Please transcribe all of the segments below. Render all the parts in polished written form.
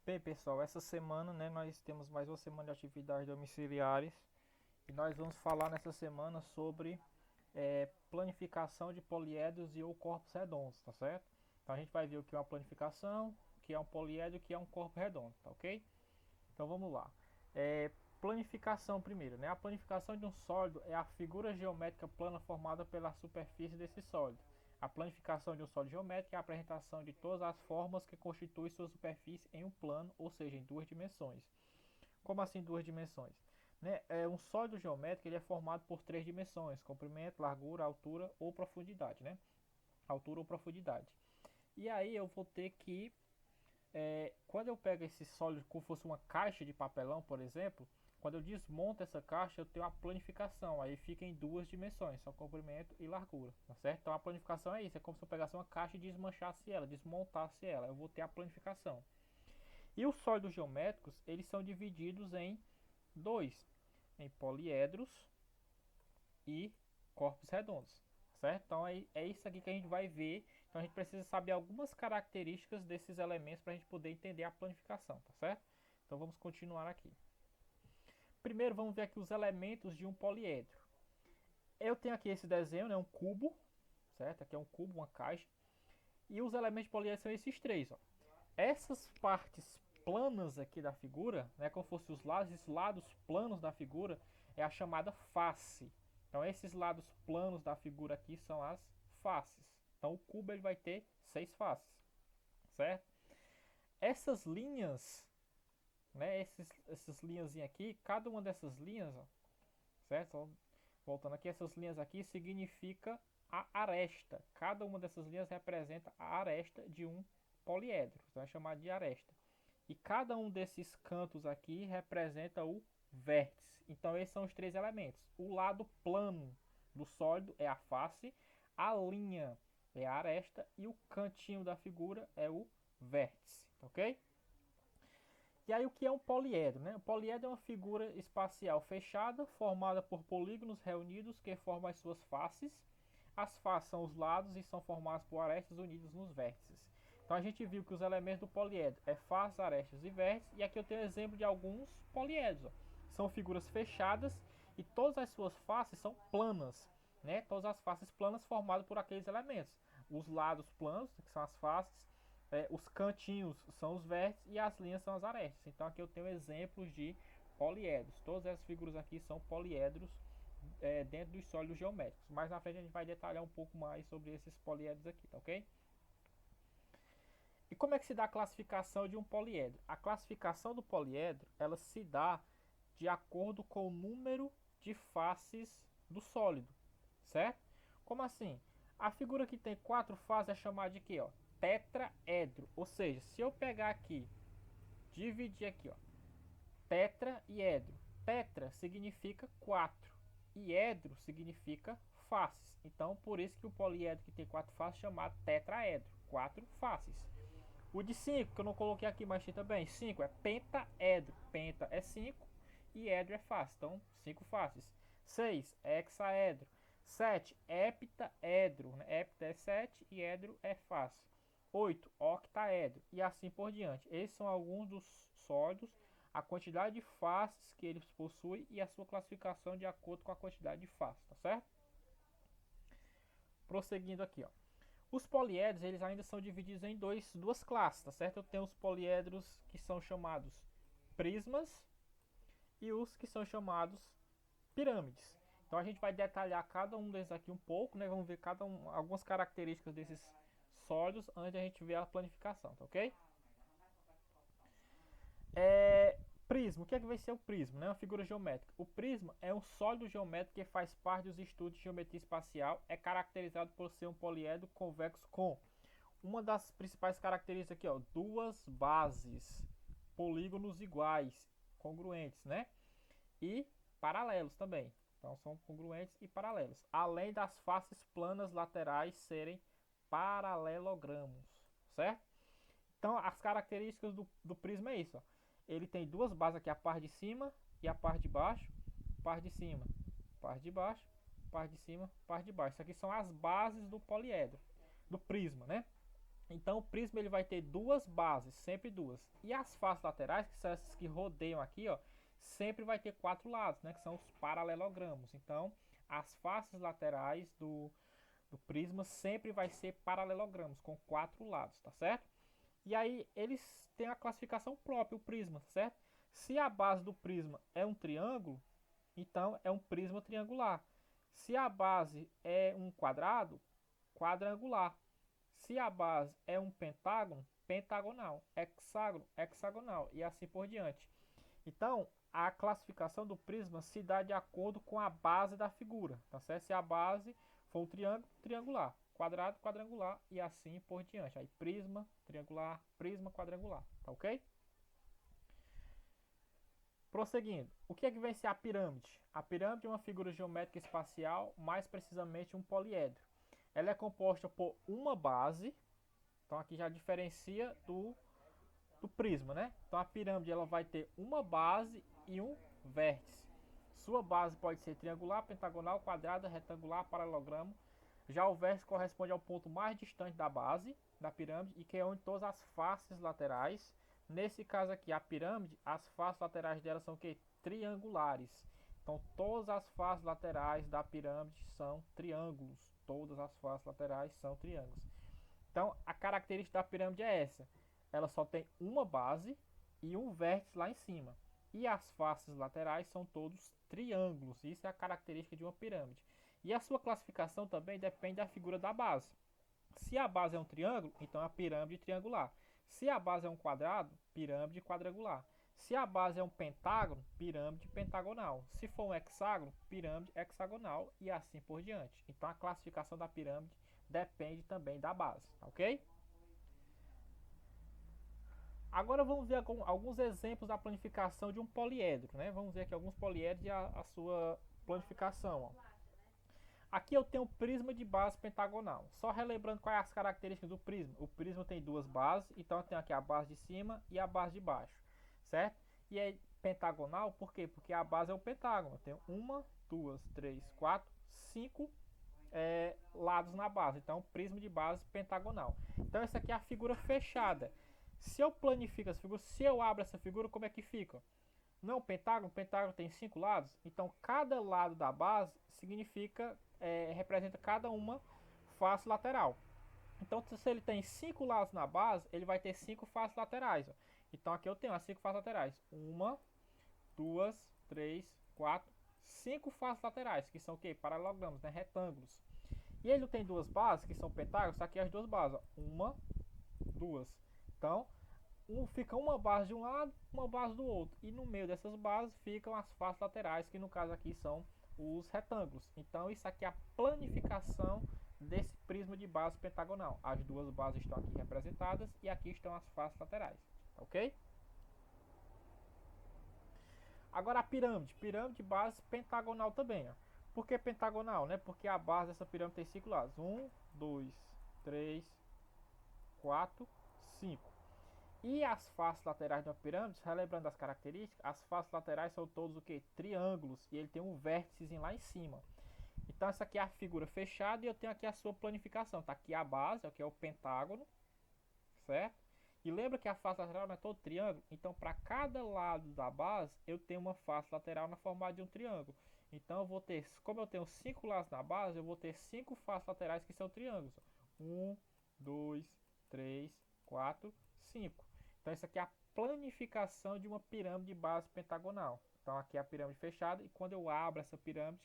Bem, pessoal, essa semana, né, nós temos mais uma semana de atividades domiciliares e nós vamos falar nessa semana sobre planificação de poliedros e ou corpos redondos, tá certo? Então a gente vai ver o que é uma planificação, o que é um poliedro e o que é um corpo redondo, tá ok? Então vamos lá. Planificação primeiro, né? A planificação de um sólido é a figura geométrica plana formada pela superfície desse sólido. A planificação de um sólido geométrico é a apresentação de todas as formas que constituem sua superfície em um plano, ou seja, em duas dimensões. Como assim duas dimensões? Né? Um sólido geométrico ele é formado por três dimensões: comprimento, largura, altura ou profundidade, né? Altura ou profundidade. E aí eu vou ter que quando eu pego esse sólido como fosse uma caixa de papelão, por exemplo, quando eu desmonto essa caixa, eu tenho a planificação. Aí fica em duas dimensões, são comprimento e largura, tá certo? Então a planificação é isso, é como se eu pegasse uma caixa e desmanchasse ela, desmontasse ela. Eu vou ter a planificação. E os sólidos geométricos, eles são divididos em dois, em poliedros e corpos redondos, certo? Então é isso aqui que a gente vai ver. Então a gente precisa saber algumas características desses elementos para a gente poder entender a planificação, tá certo? Então vamos continuar aqui. Primeiro vamos ver aqui os elementos de um poliedro. Eu tenho aqui esse desenho, né, um cubo, certo? Aqui é um cubo, uma caixa. E os elementos de poliedro são esses três, ó. Essas partes planas aqui da figura, né, como se fossem os lados, esses lados planos da figura é a chamada face. Então esses lados planos da figura aqui são as faces. Então o cubo ele vai ter 6 faces, certo? Essas linhas, né, essas linhas aqui, cada uma dessas linhas, ó, certo? Então, voltando aqui, essas linhas aqui significa a aresta. Cada uma dessas linhas representa a aresta de um poliedro, então é chamado de aresta. E cada um desses cantos aqui representa o vértice. Então esses são os três elementos. O lado plano do sólido é a face, a linha é a aresta e o cantinho da figura é o vértice, ok? E aí o que é um poliedro, né? O poliedro é uma figura espacial fechada, formada por polígonos reunidos que formam as suas faces. As faces são os lados e são formadas por arestas unidas nos vértices. Então a gente viu que os elementos do poliedro é faces, arestas e vértices. E aqui eu tenho um exemplo de alguns poliedros. Ó. São figuras fechadas e todas as suas faces são planas, né? Todas as faces planas formadas por aqueles elementos. Os lados planos, que são as faces, os cantinhos são os vértices e as linhas são as arestas. Então aqui eu tenho exemplos de poliedros. Todas essas figuras aqui são poliedros dentro dos sólidos geométricos. Mais na frente a gente vai detalhar um pouco mais sobre esses poliedros aqui, tá ok? E como é que se dá a classificação de um poliedro? A classificação do poliedro, ela se dá de acordo com o número de faces do sólido, certo? Como assim? A figura que tem 4 faces é chamada de quê? Ó? Tetraedro. Ou seja, se eu pegar aqui, dividir aqui, ó, tetra e edro. Tetra significa 4 e edro significa faces. Então, por isso que o poliedro que tem 4 faces é chamado tetraedro, 4 faces. O de 5, que eu não coloquei aqui, mas tem também, 5 é pentaedro. Penta é 5 e edro é face, então 5 faces. 6 é hexaedro. 7 heptaedro, né? Hepta é 7 e edro é face. 8 octaedro e assim por diante. Esses são alguns dos sólidos, a quantidade de faces que eles possuem e a sua classificação de acordo com a quantidade de faces, tá certo? Prosseguindo aqui, ó. Os poliedros, eles ainda são divididos em duas classes, tá certo? Eu tenho os poliedros que são chamados prismas e os que são chamados pirâmides. Então a gente vai detalhar cada um desses aqui um pouco, né? Vamos ver algumas características desses sólidos antes de a gente ver a planificação, tá ok? Prisma, o que é que vai ser o prisma? Né? Uma figura geométrica. O prisma é um sólido geométrico que faz parte dos estudos de geometria espacial. É caracterizado por ser um poliedro convexo com uma das principais características aqui, ó, duas bases, polígonos iguais, congruentes, né? E paralelos também. Então são congruentes e paralelos. Além das faces planas laterais serem paralelogramos, certo? Então as características do prisma é isso, ó. Ele tem duas bases aqui, a parte de cima e a parte de baixo, parte de cima, parte de baixo, parte de cima, parte de baixo. Isso aqui são as bases do poliedro, do prisma, né? Então o prisma ele vai ter duas bases, sempre duas. E as faces laterais, que são essas que rodeiam aqui, ó, sempre vai ter quatro lados, né, que são os paralelogramos. Então as faces laterais do prisma sempre vai ser paralelogramos, com quatro lados, tá certo? E aí eles têm a classificação própria, o prisma, tá certo? Se a base do prisma é um triângulo, então é um prisma triangular. Se a base é um quadrado, quadrangular. Se a base é um pentágono, pentagonal. Hexágono, hexagonal. E assim por diante. Então, a classificação do prisma se dá de acordo com a base da figura, tá certo? Se a base for um triângulo, triangular. Quadrado, quadrangular e assim por diante. Aí prisma, triangular, prisma, quadrangular, tá ok? Prosseguindo, o que é que vem ser a pirâmide? A pirâmide é uma figura geométrica espacial, mais precisamente um poliedro. Ela é composta por uma base, então aqui já diferencia do prisma, né? Então a pirâmide ela vai ter uma base e um vértice. Sua base pode ser triangular, pentagonal, quadrada, retangular, paralelogramo. Já o vértice corresponde ao ponto mais distante da base da pirâmide e que é onde todas as faces laterais. Nesse caso aqui, a pirâmide, as faces laterais dela são o que? Triangulares. Então todas as faces laterais da pirâmide são triângulos. Todas as faces laterais são triângulos. Então a característica da pirâmide é essa. Ela só tem uma base e um vértice lá em cima. E as faces laterais são todos triângulos. Isso é a característica de uma pirâmide. E a sua classificação também depende da figura da base. Se a base é um triângulo, então é a pirâmide triangular. Se a base é um quadrado, pirâmide quadrangular. Se a base é um pentágono, pirâmide pentagonal. Se for um hexágono, pirâmide hexagonal e assim por diante. Então a classificação da pirâmide depende também da base, ok? Agora vamos ver alguns exemplos da planificação de um poliedro, né? Vamos ver aqui alguns poliedros e a sua planificação. Ó. Aqui eu tenho um prisma de base pentagonal. Só relembrando quais as características do prisma. O prisma tem duas bases, então eu tenho aqui a base de cima e a base de baixo, certo? E é pentagonal, por quê? Porque a base é o pentágono. Eu tenho uma, duas, três, quatro, cinco lados na base. Então, prisma de base pentagonal. Então, essa aqui é a figura fechada. Se eu planifico essa figura, se eu abro essa figura, como é que fica? Não é um pentágono? O pentágono tem 5 lados. Então, cada lado da base significa, representa cada uma face lateral. Então, se ele tem 5 lados na base, ele vai ter 5 faces laterais. Ó. Então, aqui eu tenho as 5 faces laterais. Uma, duas, três, quatro, 5 faces laterais, que são o quê? Paralelogramos, né? Retângulos. E ele tem duas bases, que são pentágonos. Aqui as duas bases. Ó. Uma, duas. Então, fica uma base de um lado, uma base do outro. E no meio dessas bases ficam as faces laterais, que no caso aqui são os retângulos. Então isso aqui é a planificação desse prisma de base pentagonal. As duas bases estão aqui representadas e aqui estão as faces laterais. Ok? Agora a pirâmide. Pirâmide de base pentagonal também. Ó. Por que pentagonal? Né? Porque a base dessa pirâmide tem 5 lados. 1, 2, 3, 4, 5. E as faces laterais de uma pirâmide, relembrando as características, as faces laterais são todos o que? Triângulos. E ele tem um vértice lá em cima. Então essa aqui é a figura fechada e eu tenho aqui a sua planificação. Tá aqui a base, aqui é o pentágono, certo? E lembra que a face lateral não é todo triângulo? Então para cada lado da base eu tenho uma face lateral na forma de um triângulo. Então eu vou ter, como eu tenho 5 lados na base, eu vou ter 5 faces laterais que são triângulos. 1, 2, 3, 4, 5. Então isso aqui é a planificação de uma pirâmide de base pentagonal. Então aqui é a pirâmide fechada e quando eu abro essa pirâmide,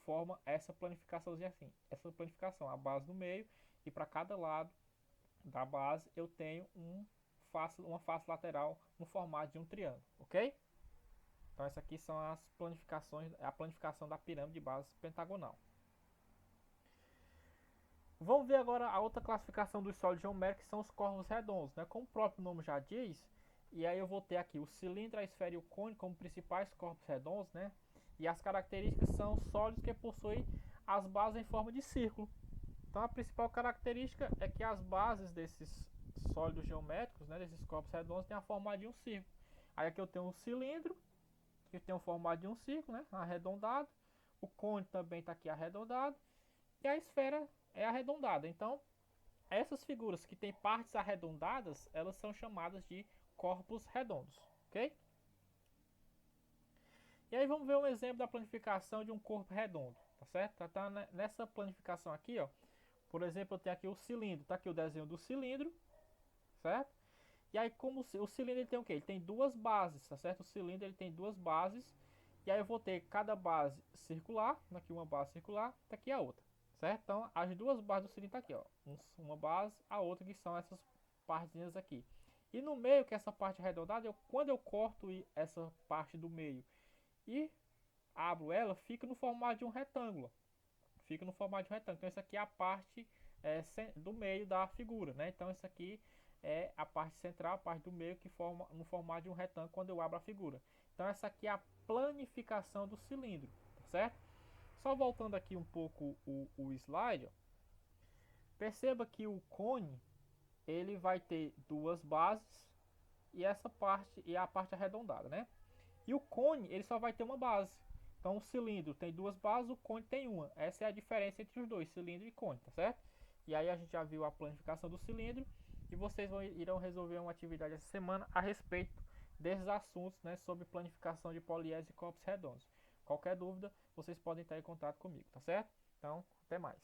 forma essa planificaçãozinha assim. Essa planificação, a base no meio e para cada lado da base eu tenho uma face lateral no formato de um triângulo, ok? Então essas aqui são as planificações, a planificação da pirâmide de base pentagonal. Vamos ver agora a outra classificação dos sólidos geométricos, que são os corpos redondos, né? Como o próprio nome já diz, e aí eu vou ter aqui o cilindro, a esfera e o cone como principais corpos redondos, né? E as características são sólidos que possuem as bases em forma de círculo. Então a principal característica é que as bases desses sólidos geométricos, né, desses corpos redondos, têm a forma de um círculo. Aí aqui eu tenho um cilindro, que tem o formato de um círculo, né, arredondado. O cone também está aqui arredondado. E a esfera é arredondada. Então, essas figuras que têm partes arredondadas, elas são chamadas de corpos redondos, ok? E aí vamos ver um exemplo da planificação de um corpo redondo, tá certo? Então, nessa planificação aqui, ó, por exemplo, eu tenho aqui o cilindro, tá aqui o desenho do cilindro, certo? E aí, como o cilindro ele tem o quê? Ele tem duas bases, tá certo? O cilindro ele tem duas bases. E aí eu vou ter cada base circular, aqui uma base circular, tá aqui a outra, certo? Então, as duas bases do cilindro tá aqui, ó. Uma base, a outra que são essas partezinhas aqui. E no meio, que é essa parte arredondada, quando eu corto essa parte do meio e abro ela, fica no formato de um retângulo. Fica no formato de um retângulo. Então, isso aqui é a parte do meio da figura, né? Então, isso aqui é a parte central, a parte do meio que forma no formato de um retângulo quando eu abro a figura. Então, essa aqui é a planificação do cilindro, tá certo? Só voltando aqui um pouco o slide, ó, perceba que o cone ele vai ter duas bases e essa parte e a parte arredondada, né? E o cone ele só vai ter uma base. Então o cilindro tem duas bases, o cone tem uma. Essa é a diferença entre os dois, cilindro e cone, tá certo? E aí a gente já viu a planificação do cilindro e vocês irão resolver uma atividade essa semana a respeito desses assuntos, né, sobre planificação de poliedros e corpos redondos. Qualquer dúvida, vocês podem estar em contato comigo, tá certo? Então, até mais.